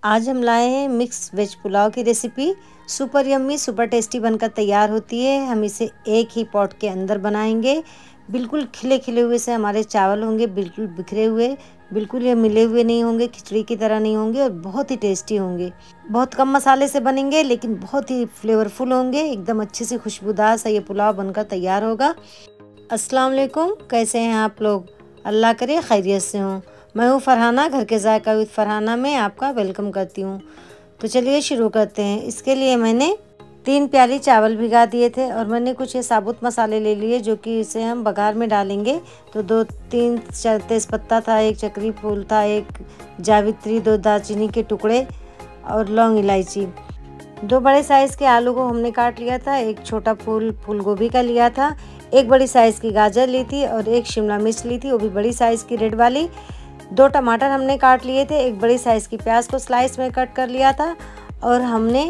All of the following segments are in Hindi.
आज हम लाए हैं मिक्स वेज पुलाव की recipe. Super yummy super tasty बनकर तैयार होती है। हम इसे एक ही पॉट के अंदर बनाएंगे। बिल्कुल खिले खिले हुए से हमारे चावल होंगे, बिल्कुल बिखरे हुए, बिल्कुल ये मिले हुए नहीं होंगे, खिचड़ी की तरह नहीं होंगे और बहुत ही टेस्टी होंगे। बहुत कम मसाले से बनेंगे लेकिन बहुत ही फ्लेवरफुल होंगे। एकदम अच्छे से खुशबूदार सा ये पुलाव बनकर तैयार होगा। अस्सलाम वालेकुम, कैसे हैं आप लोग? अल्लाह करे खैरियत से हों। मैं हूँ फरहाना, घर के जायका विद फरहाना में आपका वेलकम करती हूँ। तो चलिए शुरू करते हैं। इसके लिए मैंने 3 प्याली चावल भिगा दिए थे और मैंने कुछ ये साबुत मसाले ले लिए जो कि इसे हम बघार में डालेंगे। तो 2-3 तेज़पत्ता था, 1 चक्री फूल था, 1 जावित्री, 2 दालचीनी के टुकड़े और लौंग इलायची। 2 बड़े साइज़ के आलू को हमने काट लिया था, 1 छोटा फूल गोभी का लिया था, 1 बड़ी साइज़ की गाजर ली थी और 1 शिमला मिर्च ली थी, वो भी बड़ी साइज़ की रेड वाली। 2 टमाटर हमने काट लिए थे, 1 बड़ी साइज़ की प्याज को स्लाइस में कट कर लिया था और हमने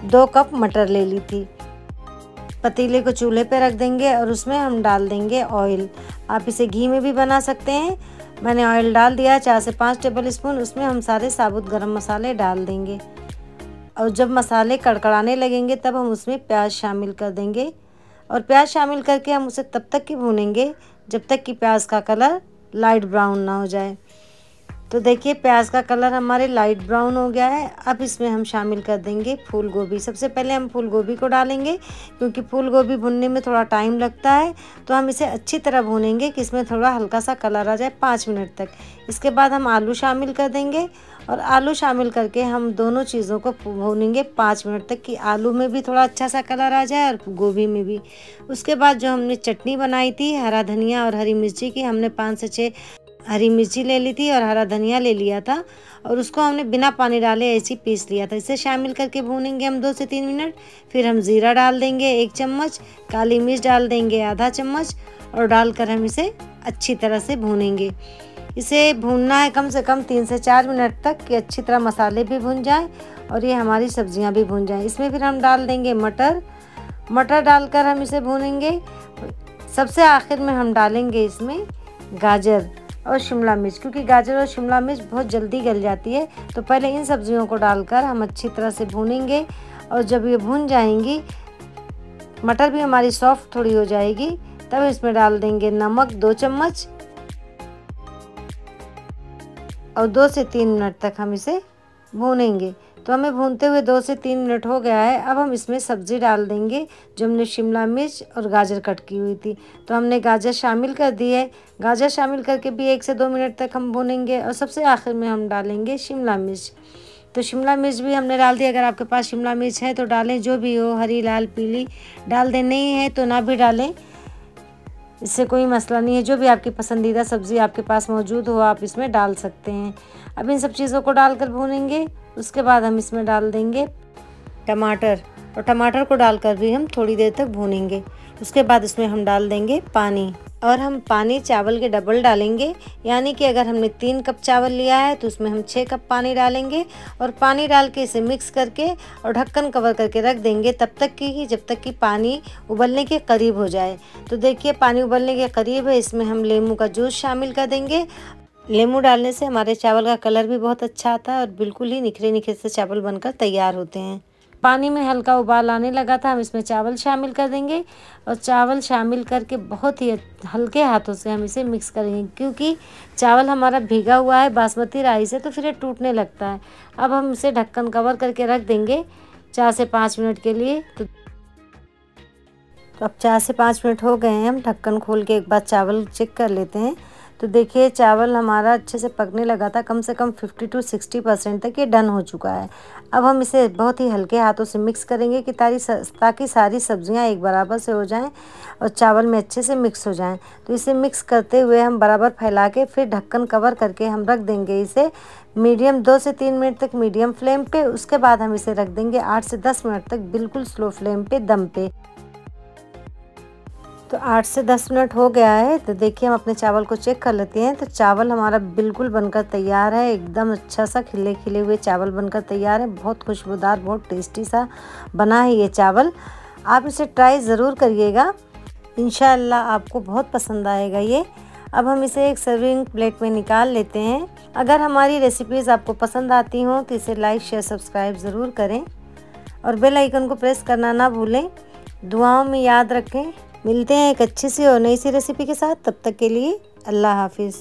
2 कप मटर ले ली थी। पतीले को चूल्हे पे रख देंगे और उसमें हम डाल देंगे ऑयल। आप इसे घी में भी बना सकते हैं। मैंने ऑयल डाल दिया 4 से 5 टेबल स्पून। उसमें हम सारे साबुत गरम मसाले डाल देंगे और जब मसाले कड़कड़ाने लगेंगे तब हम उसमें प्याज शामिल कर देंगे और प्याज शामिल करके हम उसे तब तक की भूनेंगे जब तक कि प्याज का कलर लाइट ब्राउन ना हो जाए। तो देखिए प्याज का कलर हमारे लाइट ब्राउन हो गया है। अब इसमें हम शामिल कर देंगे फूल गोभी। सबसे पहले हम फूल गोभी को डालेंगे क्योंकि फूल गोभी भुनने में थोड़ा टाइम लगता है। तो हम इसे अच्छी तरह भूनेंगे कि इसमें थोड़ा हल्का सा कलर आ जाए 5 मिनट तक। इसके बाद हम आलू शामिल कर देंगे और आलू शामिल करके हम दोनों चीज़ों को भूनेंगे 5 मिनट तक कि आलू में भी थोड़ा अच्छा सा कलर आ जाए और गोभी में भी। उसके बाद जो हमने चटनी बनाई थी हरा धनिया और हरी मिर्ची की, हमने 5 से 6 हरी मिर्ची ले ली थी और हरा धनिया ले लिया था और उसको हमने बिना पानी डाले ऐसे पीस लिया था। इसे शामिल करके भूनेंगे हम 2 से 3 मिनट। फिर हम ज़ीरा डाल देंगे 1 चम्मच, काली मिर्च डाल देंगे आधा चम्मच और डालकर हम इसे अच्छी तरह से भूनेंगे। इसे भूनना है कम से कम 3 से 4 मिनट तक कि अच्छी तरह मसाले भी भुन जाएं और ये हमारी सब्जियां भी भुन जाएं। इसमें फिर हम डाल देंगे मटर डालकर हम इसे भूनेंगे। सबसे आखिर में हम डालेंगे इसमें गाजर और शिमला मिर्च, क्योंकि गाजर और शिमला मिर्च बहुत जल्दी गल जाती है। तो पहले इन सब्जियों को डालकर हम अच्छी तरह से भूनेंगे और जब ये भून जाएंगी, मटर भी हमारी सॉफ्ट थोड़ी हो जाएगी, तब इसमें डाल देंगे नमक 2 चम्मच और 2 से 3 मिनट तक हम इसे भूनेंगे। तो हमें भूनते हुए 2 से 3 मिनट हो गया है। अब हम इसमें सब्ज़ी डाल देंगे जो हमने शिमला मिर्च और गाजर कट की हुई थी। तो हमने गाजर शामिल कर दी है। गाजर शामिल करके भी 1 से 2 मिनट तक हम भूनेंगे और सबसे आखिर में हम डालेंगे शिमला मिर्च। तो शिमला मिर्च भी हमने डाल दी। अगर आपके पास शिमला मिर्च है तो डालें, जो भी हो, हरी, लाल, पीली डाल दें, नहीं है तो ना भी डालें, इससे कोई मसला नहीं है। जो भी आपकी पसंदीदा सब्ज़ी आपके पास मौजूद हो आप इसमें डाल सकते हैं। अब इन सब चीज़ों को डालकर भूनेंगे। उसके बाद हम इसमें डाल देंगे टमाटर और टमाटर को डालकर भी हम थोड़ी देर तक भूनेंगे। उसके बाद इसमें हम डाल देंगे पानी और हम पानी चावल के डबल डालेंगे। यानी कि अगर हमने 3 कप चावल लिया है तो उसमें हम 6 कप पानी डालेंगे और पानी डाल के इसे मिक्स करके और ढक्कन कवर करके रख देंगे तब तक कि जब तक कि पानी उबलने के करीब हो जाए। तो देखिए पानी उबलने के करीब है। इसमें हम लेमू का जूस शामिल कर देंगे। लेमू डालने से हमारे चावल का कलर भी बहुत अच्छा आता है और बिल्कुल ही निखरे निखरे से चावल बनकर तैयार होते हैं। पानी में हल्का उबाल आने लगा था, हम इसमें चावल शामिल कर देंगे और चावल शामिल करके बहुत ही हल्के हाथों से हम इसे मिक्स करेंगे, क्योंकि चावल हमारा भीगा हुआ है बासमती राइस है तो फिर ये टूटने लगता है। अब हम इसे ढक्कन कवर करके रख देंगे 4 से 5 मिनट के लिए। तो अब 4 से 5 मिनट हो गए हैं। हम ढक्कन खोल के एक बार चावल चेक कर लेते हैं। तो देखिए चावल हमारा अच्छे से पकने लगा था, कम से कम 50 से 60% तक ये डन हो चुका है। अब हम इसे बहुत ही हल्के हाथों से मिक्स करेंगे कि ताकि सारी सब्जियां एक बराबर से हो जाएं और चावल में अच्छे से मिक्स हो जाएं। तो इसे मिक्स करते हुए हम बराबर फैला के फिर ढक्कन कवर करके हम रख देंगे इसे मीडियम 2 से 3 मिनट तक मीडियम फ्लेम पे। उसके बाद हम इसे रख देंगे 8 से 10 मिनट तक बिल्कुल स्लो फ्लेम पे दम पे। तो 8 से 10 मिनट हो गया है। तो देखिए हम अपने चावल को चेक कर लेते हैं। तो चावल हमारा बिल्कुल बनकर तैयार है। एकदम अच्छा सा खिले खिले हुए चावल बनकर तैयार है। बहुत खुशबूदार, बहुत टेस्टी सा बना है ये चावल। आप इसे ट्राई ज़रूर करिएगा, इंशाअल्लाह आपको बहुत पसंद आएगा ये। अब हम इसे एक सर्विंग प्लेट में निकाल लेते हैं। अगर हमारी रेसिपीज़ आपको पसंद आती हों तो इसे लाइक शेयर सब्सक्राइब ज़रूर करें और बेल आइकन को प्रेस करना ना भूलें। दुआओं में याद रखें। मिलते हैं एक अच्छी सी और नई सी रेसिपी के साथ। तब तक के लिए अल्लाह हाफिज़।